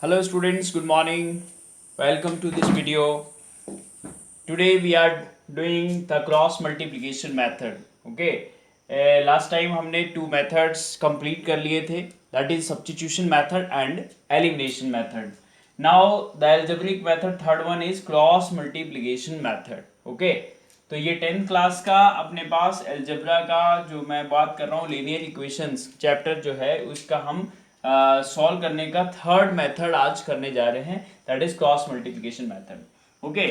Hello students, good morning. Welcome to this video. Today we are doing the cross multiplication method. Okay. Last time हमने two methods complete कर लिए थे. That is substitution method and elimination method. Now the algebraic method third one is cross multiplication method. Okay. तो ये 10th class का अपने पास algebra का जो मैं बात कर रहा हूँ लीनियर इक्वेशंस चैप्टर जो है उसका हम सॉल्व करने का थर्ड मेथड आज करने जा रहे हैं. That is cross multiplication method. Okay.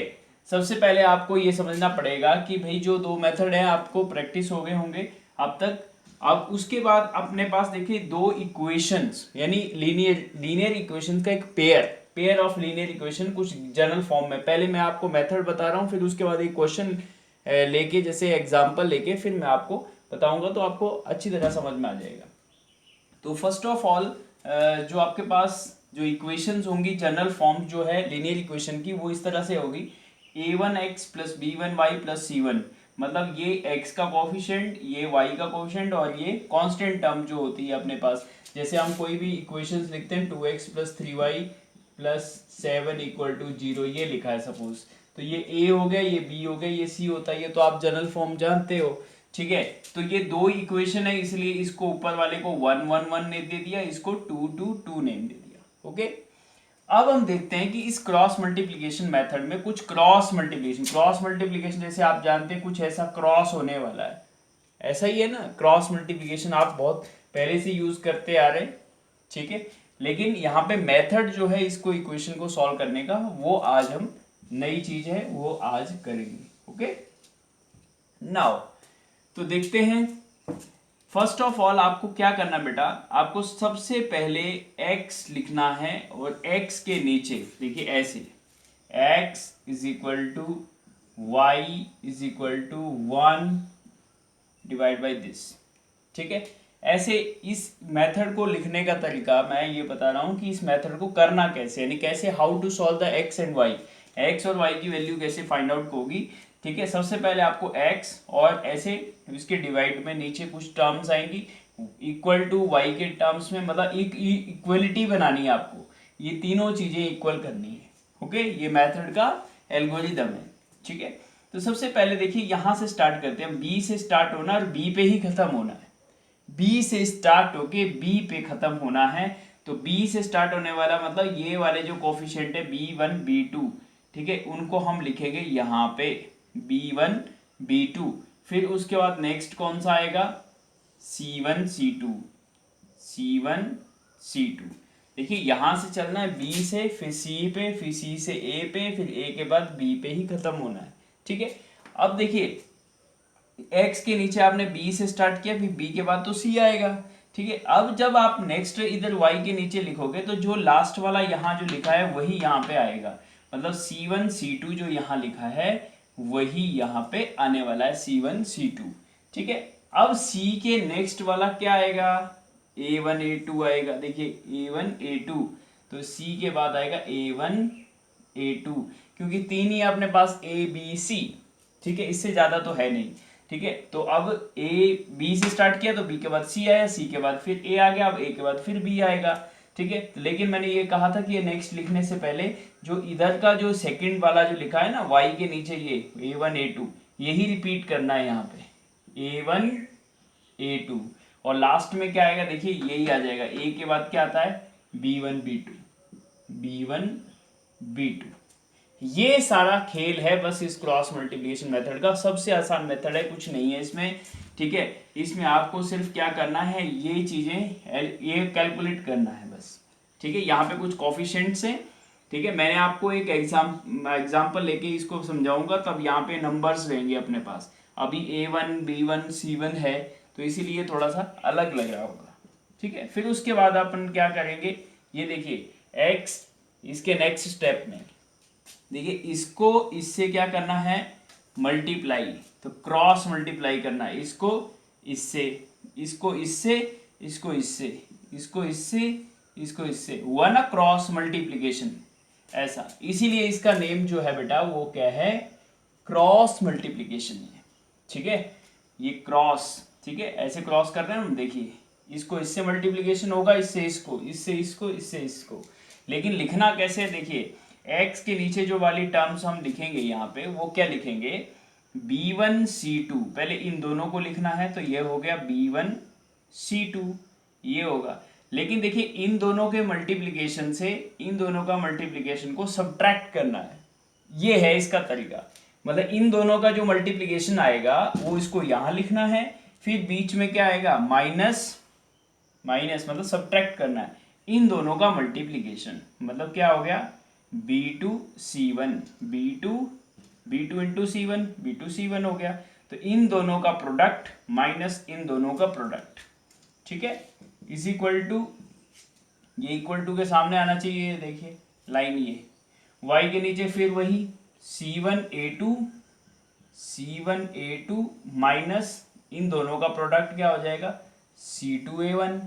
सबसे पहले आपको ये समझना पड़ेगा कि भाई जो दो मेथड है आपको प्रैक्टिस हो गए होंगे अब तक. अब उसके बाद अपने पास देखिए दो इक्वेशंस यानी लीनियर इक्वेशंस का एक पेयर ऑफ लीनियर इक्वेशन कुछ जनरल फॉर्म में. पहले मैं आपको मेथड बता रहा हूँ फिर उसके बाद एक क्वेश्चन लेके जैसे एग्जांपल लेके फिर मैं आपको बताऊंगा तो आपको अच्छी तरह समझ में आ जाएगा. तो फर्स्ट ऑफ ऑल जो आपके पास जो इक्वेशंस होंगी जनरल फॉर्म जो है लीनियर इक्वेशन की वो इस तरह से होगी a1x plus b1y plus c1. मतलब ये x का कोफिशिएंट ये y का कोफिशिएंट और ये कांस्टेंट टर्म जो होती है अपने पास. जैसे हम कोई भी इक्वेशंस लिखते हैं 2x plus 3y plus 7 equal to 0 ये लिखा है सपोज. तो ये a हो गया ये b हो गया ये c होता है. ये तो आप जनरल फॉर्म जानते हो. ठीक है. तो ये दो इक्वेशन है इसलिए इसको ऊपर वाले को 1 1 1 ने दे दिया इसको 2 2 2 नेम दे दिया. ओके. अब हम देखते हैं कि इस क्रॉस मल्टीप्लिकेशन मेथड में कुछ क्रॉस मल्टीप्लिकेशन जैसे आप जानते हैं कुछ ऐसा क्रॉस होने वाला है. ऐसा ही है ना. क्रॉस मल्टीप्लिकेशन आप बहुत पहले से यूज करते आ रहे हैं. ठीक है. लेकिन यहाँ पे मेथड जो है इसको इक्वेशन को सॉल्व करने का वो आज हम नई चीज है वो आज करेंगे. ओके. नाउ तो देखते हैं. फर्स्ट ऑफ ऑल आपको क्या करना बेटा आपको सबसे पहले x लिखना है और x के नीचे देखिए ऐसे x is equal to y is equal to 1 divide by this. ठीक है. ऐसे इस मेथड को लिखने का तरीका मैं ये बता रहा हूँ कि इस मेथड को करना कैसे यानी कैसे how to solve the x and y. x और y की वैल्यू कैसे फाइंड आउट होगी. ठीक है. सबसे पहले आपको x और ऐसे इसके डिवाइड में नीचे कुछ टर्म्स आएंगी इक्वल टू y के टर्म्स में मतलब एक इक्वलिटी बनानी है आपको. ये तीनों चीजें इक्वल करनी है. ओके. ये मेथड का एल्गोरिदम है. ठीक है. तो सबसे पहले देखिए यहां से स्टार्ट करते हैं. b से स्टार्ट होना और b पे ही खत्म होना है. b से स्टार्ट होके b पे खत्म होना है. तो b से स्टार्ट होने वाला मतलब ये वाले जो कोफिशिएंट है b1 b2. ठीक है. उनको हम लिखेंगे यहाँ पे b1 b2. फिर उसके बाद नेक्स्ट कौन सा आएगा c1 c2 c1 c2. देखिए यहां से चलना है b से फिर c पे फिर c से a पे फिर a के बाद b पे ही खत्म होना है. ठीक है. अब देखिए x के नीचे आपने b से स्टार्ट किया फिर b के बाद तो c आएगा. ठीक है. अब जब आप नेक्स्ट इधर y के नीचे लिखोगे तो जो लास्ट वाला यहाँ जो लिखा है वही यहाँ पे आएगा. मतलब c1 c2 जो यहाँ लिखा है वही यहाँ पे आने वाला है c1 c2. ठीक है. अब c के नेक्स्ट वाला क्या आएगा a1 a2 आएगा. देखिए a1 a2 तो c के बाद आएगा a1 a2 क्योंकि तीन ही अपने पास a b c. ठीक है. इससे ज्यादा तो है नहीं. ठीक है. तो अब a b से स्टार्ट किया तो b के बाद c आया c के बाद फिर a आ गया अब a के बाद फिर b आएगा. ठीक है. लेकिन मैंने ये कहा था कि ये नेक्स्ट लिखने से पहले जो इधर का जो सेकंड वाला जो लिखा है ना y के नीचे ये a1 a2 यही रिपीट करना है यहाँ पे a1 a2 और लास्ट में क्या आएगा देखिए यही आ जाएगा. a के बाद क्या आता है b1 b2 b2. ये सारा खेल है बस इस क्रॉस मल्टीप्लिकेशन मेथड का. सबसे आसान मेथड है कुछ नहीं है इसमें. ठीक है. इसमें आपको सिर्फ क्या करना है ये चीजें ये कैलकुलेट करना है बस. ठीक है. यहाँ पे कुछ कोफिशिएंट्स हैं. ठीक है. मैंने आपको एक एग्जाम्पल लेके इसको समझाऊंगा तब यहाँ पे नंबर्स रहेंगे अपने पास. अभी a1 b1 c1 है तो इसीलिए थोड़ा सा अलग लग रहा होगा. ठीक है. फिर उसके बाद अपन क्या करेंगे ये देखिए x इसके नेक्स्ट स्टेप में देखिए इसको इससे क्या करना है मल्टीप्लाई. तो क्रॉस मल्टीप्लाई करना है इसको इससे इसको इससे इसको इससे इसको इससे इसको इससे हुआ ना क्रॉस मल्टीप्लिकेशन ऐसा. इसीलिए इसका नेम जो है बेटा वो क्या है क्रॉस मल्टीप्लिकेशन है. ठीक है. ये क्रॉस. ठीक है. ऐसे क्रॉस कर रहे हैं हम. देखिए इसको इससे मल्टीप्लिकेशन होगा इससे इसको इससे इसको इससे इसको. लेकिन लिखना कैसे है देखिए, x के नीचे जो वाली टर्म्स हम लिखेंगे यहाँ पे वो क्या लिखेंगे, b1c2, पहले इन दोनों को लिखना है तो ये हो गया b1c2, ये होगा। लेकिन देखिए इन दोनों के मल्टीप्लिकेशन से इन दोनों का मल्टीप्लिकेशन को सब्ट्रैक्ट करना है, ये है इसका तरीका। मतलब इन दोनों का जो मल्टीप्लिकेशन आएगा वो इसको यहाँ लिखना है, फिर बीच में क्या आएगा माइनस, माइनस मतलब सब्ट्रैक्ट करना है इन दोनों का मल्टीप्लिकेशन, मतलब क्या हो गया b2c1, b2 इंटू सी वन, b2c1 हो गया। तो इन दोनों का प्रोडक्ट माइनस इन दोनों का प्रोडक्ट, ठीक है, इज इक्वल टू, ये इक्वल टू के सामने आना चाहिए, ये देखिए लाइन ये y के नीचे फिर वही c1a2 माइनस इन दोनों का प्रोडक्ट क्या हो जाएगा c2a1,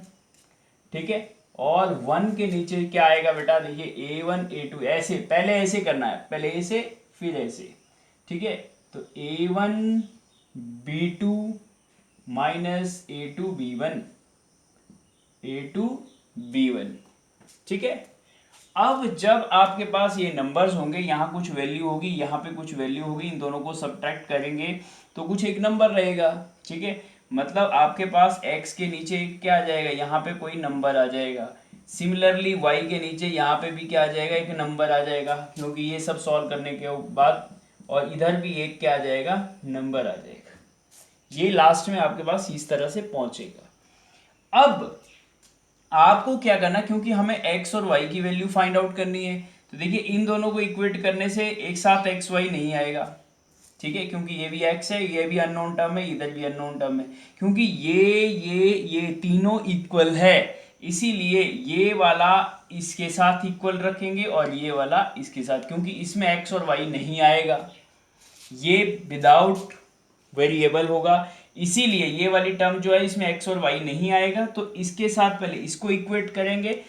ठीक है। और 1 के नीचे क्या आएगा बेटा, देखिए a1 a2, ऐसे पहले ऐसे करना है, पहले ऐसे फिर ऐसे, ठीक है। तो a1 b2 minus a2 b1, ठीक है। अब जब आपके पास ये नंबर्स होंगे, यहाँ कुछ वैल्यू होगी, यहाँ पे कुछ वैल्यू होगी, इन दोनों को सब्ट्रैक्ट करेंगे तो कुछ एक नंबर रहेगा, ठीक है। मतलब आपके पास x के नीचे क्या आ जाएगा, यहाँ पे कोई नंबर आ जाएगा। सिमिलरली y के नीचे यहाँ पे भी क्या आ जाएगा, एक नंबर आ जाएगा, क्योंकि ये सब सॉल्व करने के बाद, और इधर भी एक क्या आ जाएगा, नंबर आ जाएगा। ये लास्ट में आपके पास इस तरह से पहुंचेगा। अब आपको क्या करना, क्योंकि हमें x और y की वैल्यू फाइंड आउट करनी है, तो देखिए इन दोनों को इक्वेट करने से एक साथ x y नहीं आएगा, ठीक है, क्योंकि ये भी x है, ये भी अननोन टर्म है, इधर भी अननोन टर्म है, क्योंकि ये तीनों इक्वल है, इसीलिए ये वाला इसके साथ इक्वल रखेंगे और ये वाला इसके साथ, क्योंकि इसमें x और y नहीं आएगा, ये विदाउट वेरिएबल होगा, इसीलिए ये वाली टर्म जो है इसमें x और y नहीं आएगा। तो इसके साथ पहले इसको इक्वेट करेंगे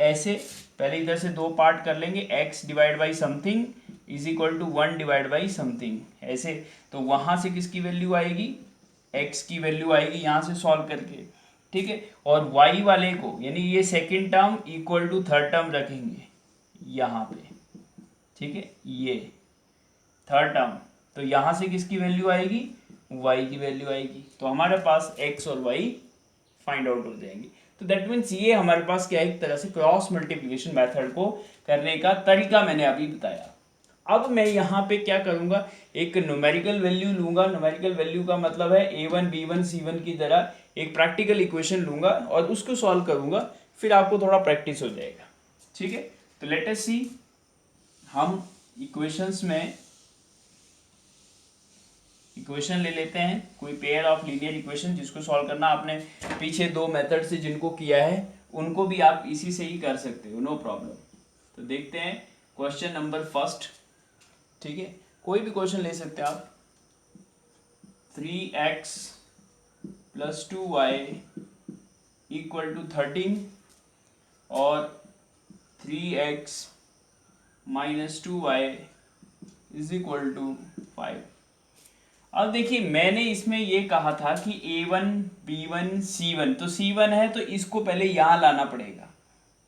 ऐसे, पहले इधर से दो पार्ट कर लेंगे, x divide by something is equal to 1 divide by something, ऐसे। तो वहां से किसकी वैल्यू आएगी, x की वैल्यू आएगी यहाँ से सॉल्व करके, ठीक है। और y वाले को यानी ये second term equal to third term रखेंगे यहाँ पे, ठीक है, ये थर्ड टर्म, तो यहाँ से किसकी वैल्यू आएगी, y की वैल्यू आएगी, तो हमारे पास x और y फाइंड आउट हो जाएंगे। तो दैट मीन्स ये हमारे पास क्या, एक तरह से क्रॉस मल्टीप्लिकेशन मेथड को करने का तरीका मैंने अभी बताया। अब मैं यहाँ पे क्या करूँगा, एक न्यूमेरिकल वैल्यू लूँगा, न्यूमेरिकल वैल्यू का मतलब है a1 b1 c1 की तरह एक प्रैक्टिकल इक्वेशन लूँगा और उसको सॉल्व करूँगा, फिर आपको थोड़ा प्रैक्टिस हो जाएगा, ठीक है। तो लेट अस सी, हम इक्वेशंस में इक्वेशन ले लेते हैं, कोई पेयर ऑफ लीनियर इक्वेशन जिसको सॉल्व करना, आपने पीछे दो मेथड से जिनको किया है उनको भी आप इसी से ही कर सकते हो, नो प्रॉब्लम। तो देखते हैं क्वेश्चन नंबर फर्स्ट, ठीक है, कोई भी क्वेश्चन ले सकते हैं आप। 3x plus 2y equal to 13 और 3x minus 2y is equal to 5। अब देखिए मैंने इसमें ये कहा था कि a1 b1 c1, तो c1 है तो इसको पहले यहाँ लाना पड़ेगा,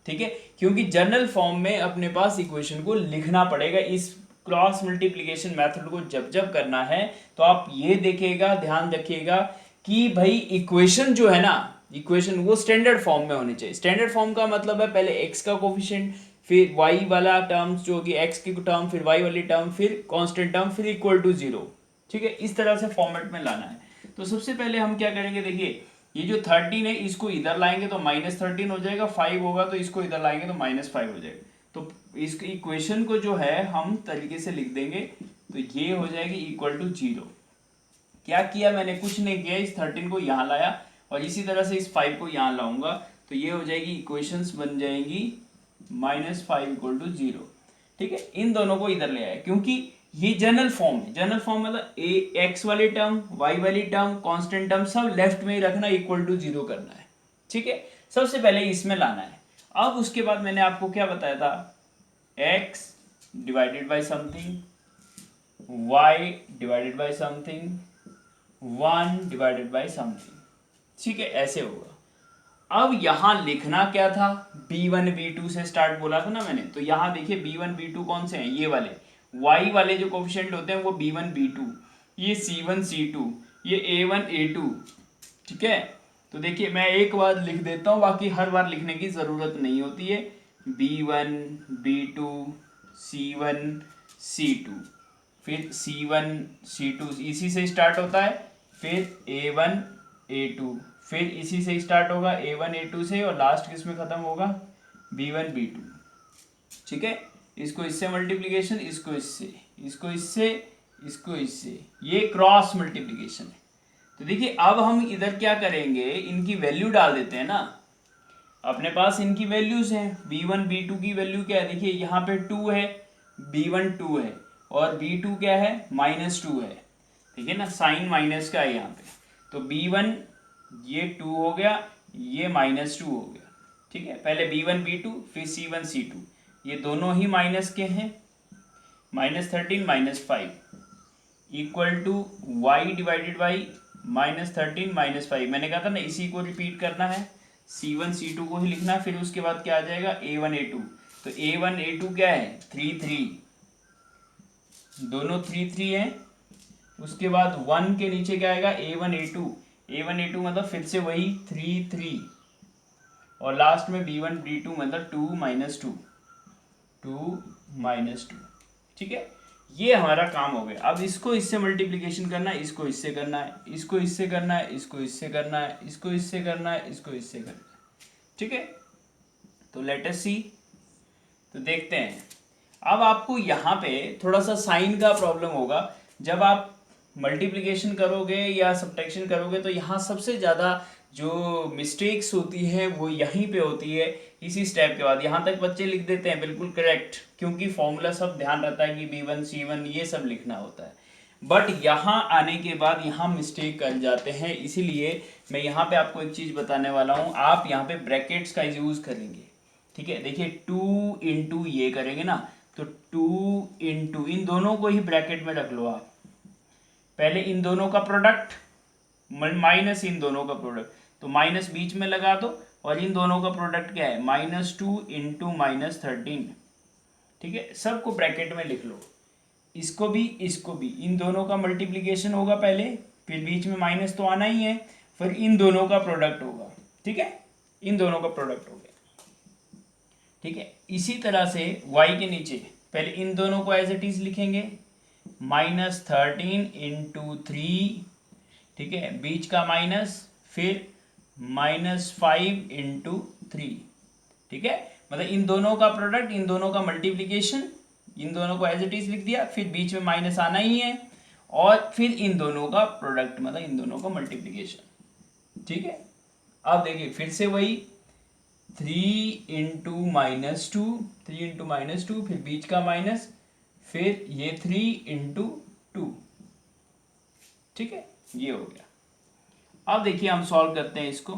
ठीक है, क्योंकि जनरल फॉर्म में अपने पास इक्वेशन को लिखना पड़ेगा। इस क्रॉस मल्टीप्लिकेशन मेथड को जब जब करना है तो आप ये देखिएगा, ध्यान रखिएगा कि भाई इक्वेशन जो है ना, इक्वेशन वो स्टैंडर्ड फॉर्म में होनी चाहिए। स्टैंडर्ड फॉर्म का मतलब है पहले x का कोफिशिएंट, फिर y वाला टर्म्स जो कि x की टर्म, फिर y वाली टर्म, फिर कांस्टेंट टर्म, फिर इक्वल टू 0, ठीक है, इस तरह से फॉर्मेट में लाना है। तो सबसे पहले हम क्या करेंगे, देखिए ये जो 13 है इसको इधर लाएंगे तो -13 हो जाएगा, 5 होगा तो इसको इधर लाएंगे तो -5 हो जाएगा। तो इस इक्वेशन को जो है हम तरीके से लिख देंगे, तो ये हो जाएगी इक्वल टू 0। क्या किया मैंने, कुछ नहीं किया, इस 13 को यहाँ लाया और इसी तरह से इस 5 को यहाँ लाऊंगा, तो ये हो जाएगी इक्वेशंस बन जाएंगी -5 इक्वल टू 0, ठीक है। इन दोनों को इधर ले आया क्योंकि ये जनरल फॉर्म है, जनरल फॉर्म मतलब x वाली टर्म, y वाली टर्म, कांस्टेंट टर्म सब लेफ्ट में ही रखना, इक्वल टू 0 करना है, ठीक है। सबसे पहले इसमें लाना है। अब उसके बाद मैंने आपको क्या बताया था, x divided by something, y divided by something, 1 divided by something, ठीक है, ऐसे होगा। अब यहाँ लिखना क्या था, b1 b2 से स्टार्ट बोला था ना मैंने, तो यहाँ देखिए b1 b2 कौन से हैं, ये वाले y वाले जो कोफिशिएंट होते हैं वो b1 b2, ये c1 c2, ये a1 a2, ठीक है। तो देखिए मैं एक बार लिख देता हूँ, बाकी हर बार लिखने की ज़रूरत नहीं होती है। b1 b2 c1 c2, फिर c1 c2 इसी से स्टार्ट होता है, फिर a1 a2, फिर इसी से स्टार्ट होगा a1 a2 से, और लास्ट किस में ख़त्म होगा, b1 b2, ठीक है। इसको इससे मल्टीप्लिकेशन, इसको इससे, इसको इससे, इसको इससे, ये क्रॉस मल्टीप्लिकेशन है। तो देखिए अब हम इधर क्या करेंगे, इनकी वैल्यू डाल देते हैं ना, अपने पास इनकी वैल्यूज हैं। b1 b2 की वैल्यू क्या है, देखिए यहाँ पे 2 है, b1 2 है, और b2 क्या है, -2 है, ठीक है ना, साइन माइनस का है यहाँ पे। तो b1 ये 2 हो गया, ये -2 हो गया, ठीक है। पहले b1 b2 फिर c1 c2, ये दोनों ही माइनस के हैं, -13 -5 equal to y divided by -13 -5। मैंने कहा था ना इसी को रिपीट करना है, c1 c2 को ही लिखना है, फिर उसके बाद क्या आ जाएगा a1 a2। तो a1 a2 क्या है, 3 3, दोनों 3 3 हैं। उसके बाद 1 के नीचे क्या आएगा, a1 a2, a1 a2 मतलब फिर से वही 3 3, और लास्ट में b1 b2 मतलब 2 -2, ठीक है। ये हमारा काम हो गया। अब इसको इससे मल्टीप्लिकेशन करना है, इसको इससे करना है, इसको इससे करना है, इसको इससे करना है, इसको इससे करना है, इसको इससे करना है, ठीक है। तो लेट अस सी, तो देखते हैं। अब आपको यहाँ पे थोड़ा सा साइन का प्रॉब्लम होगा, जब आप मल्टीप्लिकेशन करोगे या सब्ट्रैक्शन करोगे तो यहाँ सबसे ज़्यादा जो मिस्टेक्स होती है वो यहीं पे होती है, इसी स्टेप के बाद। यहाँ तक बच्चे लिख देते हैं बिल्कुल करेक्ट, क्योंकि फॉर्मूला सब ध्यान रहता है कि b1 c1 ये सब लिखना होता है, बट यहाँ आने के बाद यहाँ मिस्टेक कर जाते हैं। इसीलिए मैं यहाँ पे आपको एक चीज़ बताने वाला हूँ, आप यहाँ पे ब्रैकेट्स का यूज़ करेंगे, ठीक है। देखिए 2 इंटू ये करेंगे ना, तो 2 इंटू, इन दोनों को ही ब्रैकेट में रख लो आप, पहले इन दोनों का प्रोडक्ट माइनस इन दोनों का प्रोडक्ट, तो माइनस बीच में लगा दो, और इन दोनों का प्रोडक्ट क्या है, -2 इंटू -13, ठीक है। सबको ब्रैकेट में लिख लो, इसको भी इसको भी, इन दोनों का मल्टीप्लिकेशन होगा पहले, फिर बीच में माइनस तो आना ही है, फिर इन दोनों का प्रोडक्ट होगा, ठीक है, इन दोनों का प्रोडक्ट हो गया, ठीक है। इसी तरह से y के नीचे पहले इन दोनों को एज इट इज लिखेंगे, -13 इंटू 3, ठीक है, बीच का माइनस, फिर -5 इंटू 3, ठीक है। मतलब इन दोनों का प्रोडक्ट, इन दोनों का मल्टीप्लिकेशन, इन दोनों को एज इट इज लिख दिया, फिर बीच में माइनस आना ही है, और फिर इन दोनों का प्रोडक्ट मतलब इन दोनों का मल्टीप्लिकेशन, ठीक है। अब देखिए फिर से वही 3 इंटू -2, 3 इंटू -2, फिर बीच का माइनस, फिर ये 3 इंटू 2, ठीक है, ये हो गया। अब देखिए हम सॉल्व करते हैं इसको,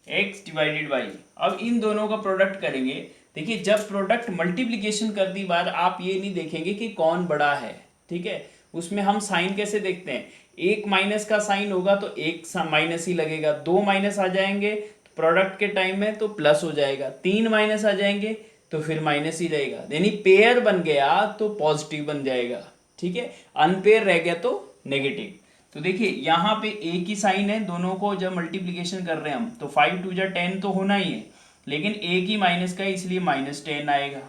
x डिवाइडेड बाई, अब इन दोनों का प्रोडक्ट करेंगे। देखिए जब प्रोडक्ट मल्टीप्लिकेशन करती बार आप ये नहीं देखेंगे कि कौन बड़ा है, ठीक है, उसमें हम साइन कैसे देखते हैं, एक माइनस का साइन होगा तो एक माइनस ही लगेगा, दो माइनस आ जाएंगे तो प्रोडक्ट के टाइम में तो प्लस हो जाएगा, तीन माइनस आ जाएंगे तो फिर माइनस ही रहेगा, यानी पेयर बन गया तो पॉजिटिव बन जाएगा, ठीक है, अनपेयर रह गया तो नेगेटिव। तो देखिए यहाँ पे एक ही साइन है, दोनों को जब मल्टीप्लिकेशन कर रहे हैं हम, तो 5 2 10 तो होना ही है, लेकिन एक ही माइनस का है इसलिए -10 आएगा,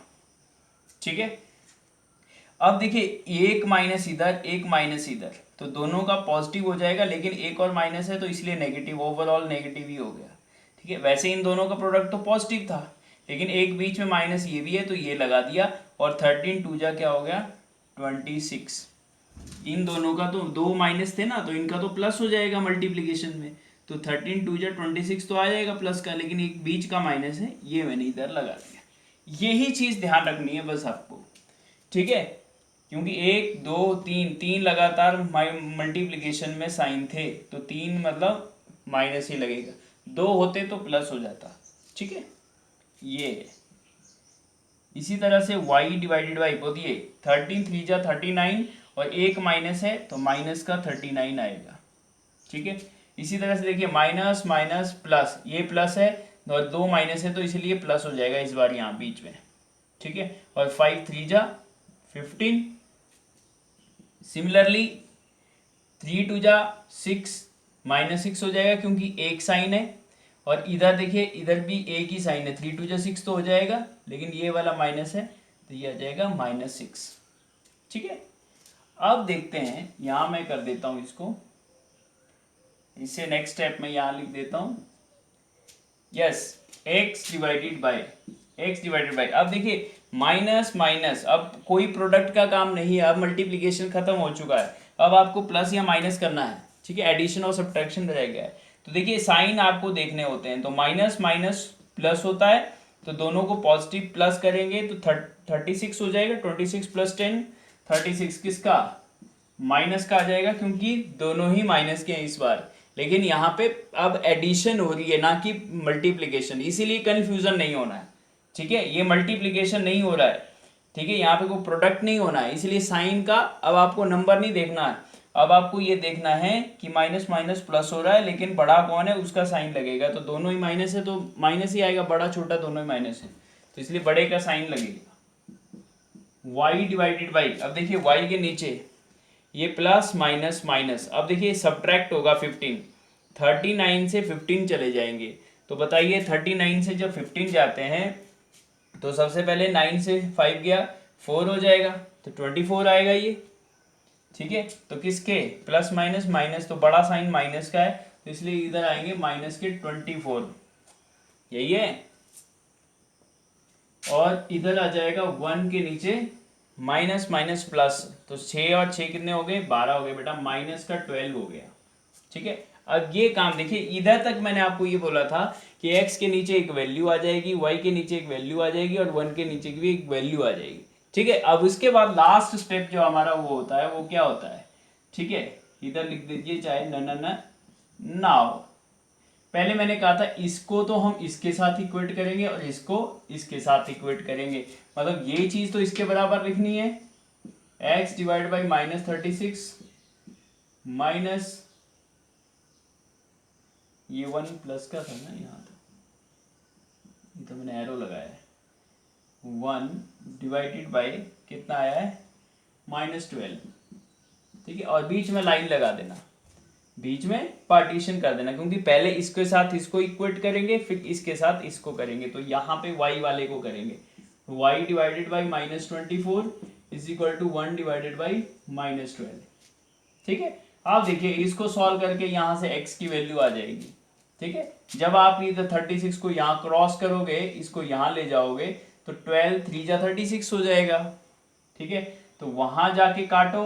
ठीक है। अब देखिए एक माइनस इधर, एक माइनस इधर, तो दोनों का पॉजिटिव हो जाएगा, लेकिन एक और माइनस है तो इसलिए नेगेटिव, ओवरऑल नेगेटिव ही हो गया, ठीक है। वैसे इन दोनों का प्रोडक्ट तो पॉजिटिव था, लेकिन एक बीच में माइनस ये भी है तो ये लगा दिया, और 13 2 क्या हो गया 26, इन दोनों का तो दो माइनस थे ना, तो इनका तो प्लस हो जाएगा मल्टीप्लिकेशन में, तो 13 2 26 तो आ जाएगा प्लस का, लेकिन एक बीच का माइनस है, ये मैंने इधर लगा दिया। यही चीज़ ध्यान रखनी है बस आपको, ठीक है, क्योंकि 1 2 3 तीन लगातार मल्टीप्लिकेशन में साइन थे, तो 3 मतलब माइनस ही लगेगा, 2 होते तो प्लस हो जाता, ठीक है, ये है। इसी तरह से y डिवाइडेड बाई बोलिए 13 3 39, और एक माइनस है तो माइनस का 39 आएगा, ठीक है। इसी तरह से देखिए माइनस माइनस प्लस, ये प्लस है और 2 माइनस है तो इसलिए प्लस हो जाएगा इस बार यहाँ बीच में, ठीक है। और 5 3 जा 15, सिमिलरली 3 2 जा 6, -6 हो जाएगा क्योंकि एक साइन है, और इधर देखिए इधर भी एक ही साइन है, 3 2 जा 6 तो हो जाएगा, लेकिन ये वाला माइनस है तो ये आ जाएगा -6, ठीक है। अब देखते हैं, यहाँ मैं कर देता हूँ इसको, इसे नेक्स्ट स्टेप में यहाँ लिख देता हूँ, यस x डिवाइडेड बाय, अब देखिए माइनस माइनस, अब कोई प्रोडक्ट का काम नहीं है, अब मल्टीप्लिकेशन खत्म हो चुका है, अब आपको प्लस या माइनस करना है, ठीक है, एडिशन और सब्ट्रैक्शन रह गया है। तो देखिए साइन आपको देखने होते हैं, तो माइनस माइनस प्लस होता है, तो दोनों को पॉजिटिव प्लस करेंगे तो 36 हो जाएगा, 26 प्लस 10 36 किसका, माइनस का आ जाएगा, क्योंकि दोनों ही माइनस के हैं इस बार, लेकिन यहाँ पे अब एडिशन हो रही है ना कि मल्टीप्लिकेशन, इसीलिए कंफ्यूजन नहीं होना है, ठीक है। ये मल्टीप्लिकेशन नहीं हो रहा है, ठीक है, यहाँ पे कोई प्रोडक्ट नहीं होना है, इसलिए साइन का अब आपको नंबर नहीं देखना है, अब आपको ये देखना है कि माइनस माइनस प्लस हो रहा है, लेकिन बड़ा कौन है उसका साइन लगेगा, तो दोनों ही माइनस है तो माइनस ही आएगा, बड़ा छोटा दोनों ही माइनस है, तो इसलिए बड़े का साइन लगेगा। वाई डिवाइडेड बाई, अब देखिए वाई के नीचे ये प्लस माइनस माइनस, अब देखिए सब्ट्रैक्ट होगा 15, 39 से 15 चले जाएंगे, तो बताइए 39 से जब 15 जाते हैं तो सबसे पहले 9 से 5 गया 4 हो जाएगा, तो 24 आएगा ये, ठीक है। तो किसके प्लस माइनस माइनस, तो बड़ा साइन माइनस का है, तो इसलिए इधर आएंगे माइनस के 24, यही है, और इधर आ जाएगा 1 के नीचे माइनस माइनस प्लस, तो 6 और 6 कितने हो गए, 12 हो गए बेटा, माइनस का 12 हो गया, ठीक है। अब ये काम देखिए, इधर तक मैंने आपको ये बोला था कि x के नीचे एक वैल्यू आ जाएगी, y के नीचे एक वैल्यू आ जाएगी और 1 के नीचे भी एक वैल्यू आ जाएगी, ठीक है। अब उसके बाद लास्ट स्टेप जो हमारा वो होता है, वो क्या होता है, ठीक है, इधर लिख दीजिए चाहे न नाउ, पहले मैंने कहा था इसको तो हम इसके साथ इक्वेट करेंगे और इसको इसके साथ इक्वेट करेंगे, मतलब ये चीज तो इसके बराबर लिखनी है, x डिवाइड बाई -36 माइनस ये 1 प्लस का था ना, यहाँ तो मैंने एरो लगाया है, 1 डिवाइडेड बाई कितना आया है -12, ठीक है, और बीच में लाइन लगा देना, बीच में पार्टीशन कर देना, क्योंकि पहले इसके साथ इसको इक्वेट करेंगे फिर इसके साथ इसको करेंगे, तो यहाँ पे y वाले को करेंगे, y divided by -24 is equal to 1 divided by -12, ठीक है। आप देखिए इसको सॉल्व करके यहाँ से x की वैल्यू आ जाएगी, ठीक है। जब आप इधर 36 को यहाँ क्रॉस करोगे, इसको यहाँ ले जाओगे, तो 12 3 जा 36 हो जाएगा, ठीक है। तो वहां जाके काटो,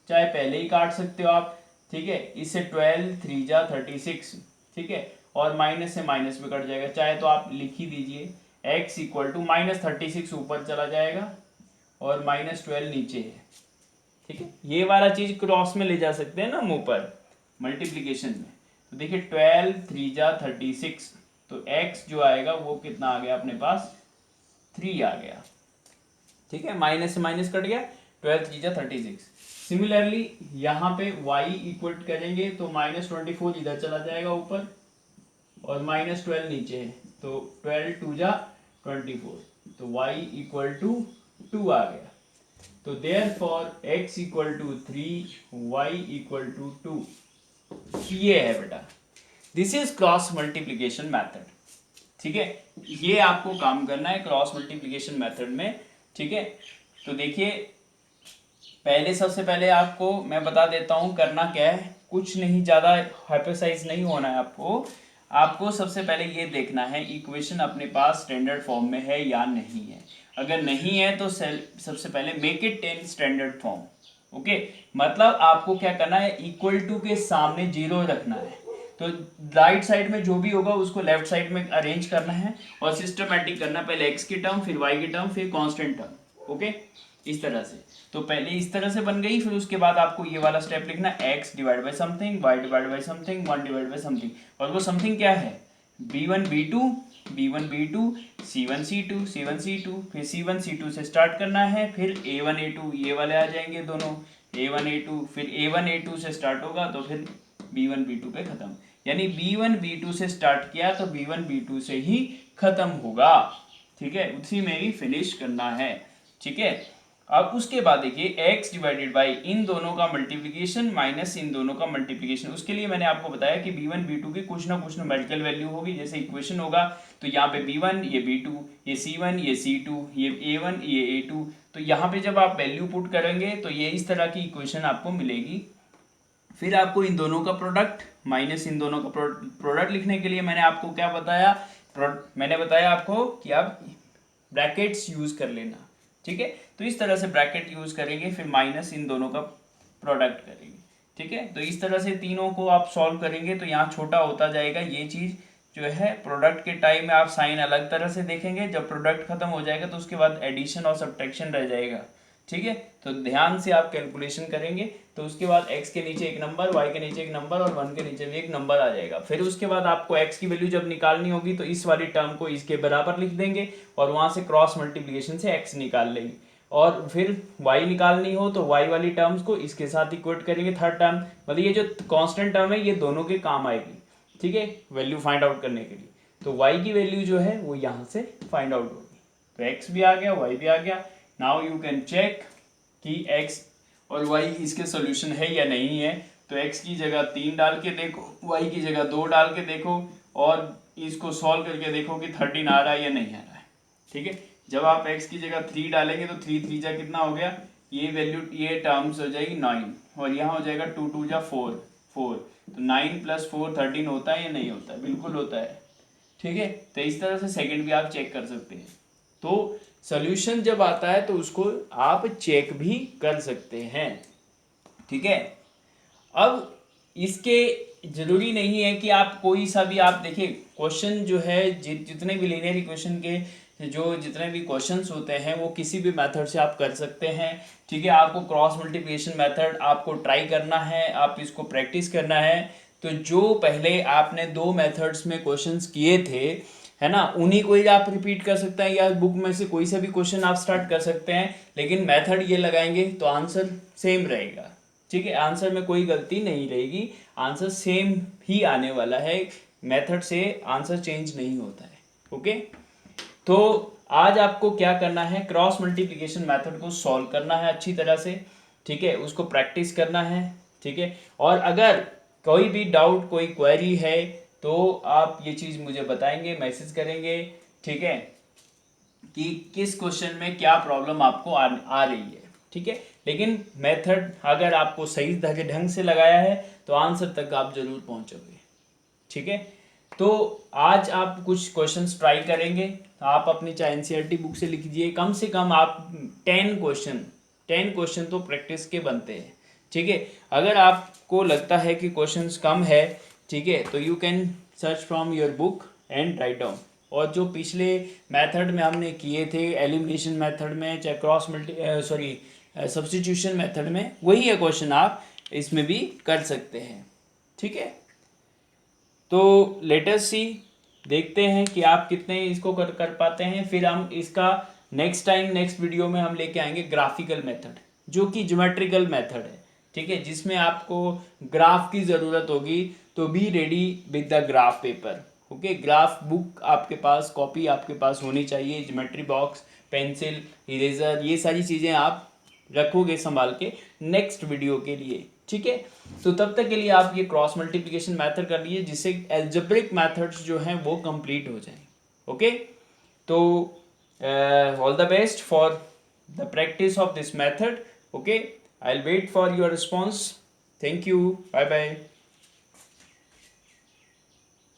चाहे पहले ही काट सकते हो आप, ठीक है, इससे 12 3 जा 36, ठीक है, और माइनस से माइनस में कट जाएगा, चाहे तो आप लिख ही दीजिए x इक्वल टू -36 ऊपर चला जाएगा और -12 नीचे है, ठीक है। ये वाला चीज क्रॉस में ले जा सकते हैं ना मुंह पर मल्टीप्लीकेशन में, तो देखिए 12 3 जा 36, तो x जो आएगा वो कितना आ गया अपने पास 3 आ गया, ठीक है, माइनस से माइनस कट गया, 12 3 जा 36। सिमिलरली यहाँ पे y इक्वल करेंगे तो -24 इधर चला जाएगा ऊपर और -12 नीचे है, तो 12 2 जा 24, तो y इक्वल टू 2 आ गया, तो therefore x equal to 3 y equal to 2, ये है बेटा, this is cross multiplication method, ठीक है। ये आपको काम करना है क्रॉस मल्टीप्लिकेशन मेथड में, ठीक है। तो देखिए पहले सबसे पहले आपको मैं बता देता हूँ करना क्या है, कुछ नहीं, ज़्यादा हाइपोथेसाइज नहीं होना है आपको सबसे पहले ये देखना है इक्वेशन अपने पास स्टैंडर्ड फॉर्म में है या नहीं है, अगर नहीं है तो सबसे पहले make it in standard form, okay. मतलब आपको क्या करना है, इक्वल टू के सामने 0 रखना है, तो राइट साइड में जो भी होगा उसको लेफ्ट साइड में अरेंज करना है और सिस्टमैटिक करना, पहले x की टर्म फिर y की टर्म फिर कांस्टेंट टर्म, ओके, इस तरह से। तो पहले इस तरह से बन गई, फिर उसके बाद आपको ये वाला स्टेप लिखना, x divide by something, y divide by something, 1 divide by something, और वो समथिंग क्या है, b1 b2 b1 b2 c1 c2 c1 c2, फिर c1 c2 से स्टार्ट करना है, फिर a1 a2 ये वाले आ जाएंगे दोनों, a1 a2, फिर a1 a2 से स्टार्ट होगा तो फिर b1 b2 पे खत्म, यानी B1 B2 से स्टार्ट किया तो B1 B2 से ही खत्म होगा, ठीक है, उसी में ही फिनिश करना है, ठीक है। अब उसके बाद देखिए x डिवाइडेड बाई इन दोनों का मल्टीप्लिकेशन माइनस इन दोनों का मल्टीप्लिकेशन। उसके लिए मैंने आपको बताया कि B1 B2 की कुछ ना कुछ न्यूमेरिकल वैल्यू होगी, जैसे इक्वेशन होगा तो यहाँ पे B1 ये B2 ये C1 ये C2 ये A1 ये A2, तो यहाँ पे जब आप वैल्यू पुट करेंगे तो ये इस तरह की इक्वेशन आपको मिलेगी। फिर आपको इन दोनों का प्रोडक्ट माइनस इन दोनों का प्रोडक्ट लिखने के लिए मैंने आपको क्या बताया, मैंने बताया आपको कि आप ब्रैकेट्स यूज कर लेना, ठीक है। तो इस तरह से ब्रैकेट यूज करेंगे, फिर माइनस इन दोनों का प्रोडक्ट करेंगे, ठीक है। तो इस तरह से तीनों को आप सॉल्व करेंगे तो यहाँ छोटा होता जाएगा ये चीज जो है। प्रोडक्ट के टाइम में आप साइन अलग तरह से देखेंगे, जब प्रोडक्ट खत्म हो जाएगा तो उसके बाद एडिशन और सब्ट्रैक्शन रह जाएगा, ठीक है। तो ध्यान से आप कैलकुलेशन करेंगे तो उसके बाद x के नीचे एक नंबर, y के नीचे एक नंबर और 1 के नीचे भी एक नंबर आ जाएगा। फिर उसके बाद आपको x की वैल्यू जब निकालनी होगी तो इस वाली टर्म को इसके बराबर लिख देंगे और वहां से क्रॉस मल्टीप्लिकेशन से x निकाल लेंगे, और फिर y निकालनी हो तो y वाली टर्म्स को इसके साथ इक्वेट करेंगे, थर्ड टर्म, मतलब ये जो कांस्टेंट टर्म है ये दोनों के काम आएगी, ठीक है, वैल्यू फाइंड आउट करने के लिए। तो y की वैल्यू जो है वो यहाँ से फाइंड आउट होगी, तो x भी आ गया y भी आ गया। नाउ यू कैन चेक कि x और y इसके सोल्यूशन है या नहीं है। तो x की जगह 3 डाल के देखो, y की जगह 2 डाल के देखो और इसको सॉल्व करके देखो कि 13 आ रहा है या नहीं आ रहा है, ठीक है। जब आप x की जगह 3 डालेंगे तो 3 3 जा कितना हो गया, ये वैल्यू ये टर्म्स हो जाएगी 9 और यहाँ हो जाएगा 2 2 जा 4 4, तो 9 + 4 13 होता है या नहीं होता है, बिल्कुल होता है, ठीक है। तो इस तरह से सेकंड भी आप चेक कर सकते हैं। तो सॉल्यूशन जब आता है तो उसको आप चेक भी कर सकते हैं, ठीक है। अब इसके जरूरी नहीं है कि आप कोई सा भी, आप देखिए क्वेश्चन जो है जितने भी लीनियर इक्वेशन के जो जितने भी क्वेश्चंस होते हैं वो किसी भी मेथड से आप कर सकते हैं, ठीक है। आपको क्रॉस मल्टीप्लिकेशन मेथड आपको ट्राई करना है, आप इसको प्रैक्टिस करना है। तो जो पहले आपने 2 मेथड्स में क्वेश्चंस किए थे, है ना, उन्हीं को ही आप रिपीट कर सकते हैं या बुक में से कोई सा भी क्वेश्चन आप स्टार्ट कर सकते हैं, लेकिन मेथड ये लगाएंगे तो आंसर सेम रहेगा, ठीक है। आंसर में कोई गलती नहीं रहेगी, आंसर सेम ही आने वाला है, मेथड से आंसर चेंज नहीं होता है, ओके। तो आज आपको क्या करना है, क्रॉस मल्टीप्लिकेशन मेथड को सॉल्व करना है अच्छी तरह से, ठीक है, उसको प्रैक्टिस करना है, ठीक है। और अगर कोई भी डाउट कोई क्वेरी है तो आप ये चीज़ मुझे बताएंगे, मैसेज करेंगे, ठीक है, कि किस क्वेश्चन में क्या प्रॉब्लम आपको आ रही है, ठीक है। लेकिन मेथड अगर आपको सही ढंग से लगाया है तो आंसर तक आप जरूर पहुंचोगे, ठीक है। तो आज आप कुछ क्वेश्चंस ट्राई करेंगे, आप अपनी चाहे एनसीईआरटी बुक से लिख दीजिए, कम से कम आप 10 क्वेश्चन तो प्रैक्टिस के बनते हैं, ठीक है। अगर आपको लगता है कि क्वेश्चंस कम है, ठीक है, तो you can search from your book and write down. और जो पिछले मेथड में हमने किए थे, एलिमिनेशन मेथड में चाहे क्रॉस सब्स्टिट्यूशन मेथड में, वही है क्वेश्चन आप इसमें भी कर सकते हैं, ठीक है। तो लेट अस सी, देखते हैं कि आप कितने इसको कर पाते हैं। फिर हम इसका नेक्स्ट वीडियो में हम लेके आएंगे ग्राफिकल मेथड, जो कि ज्योमेट्रिकल मेथड है, ठीक है, जिसमें आपको ग्राफ की ज़रूरत होगी। तो be ready with the graph paper, okay. Graph book आपके पास, कॉपी आपके पास होनी चाहिए, ज्योमेट्री बॉक्स, पेंसिल, इरेजर, ये सारी चीज़ें आप रखोगे संभाल के नेक्स्ट वीडियो के लिए, ठीक है। तो तब तक के लिए आप ये क्रॉस मल्टीप्लिकेशन मेथड कर लीजिए, जिससे एल्जेब्रिक मेथड्स जो हैं वो कंप्लीट हो जाएं, ओके। तो all the best for the practice of this method, okay. I will wait for your response, thank you, bye bye.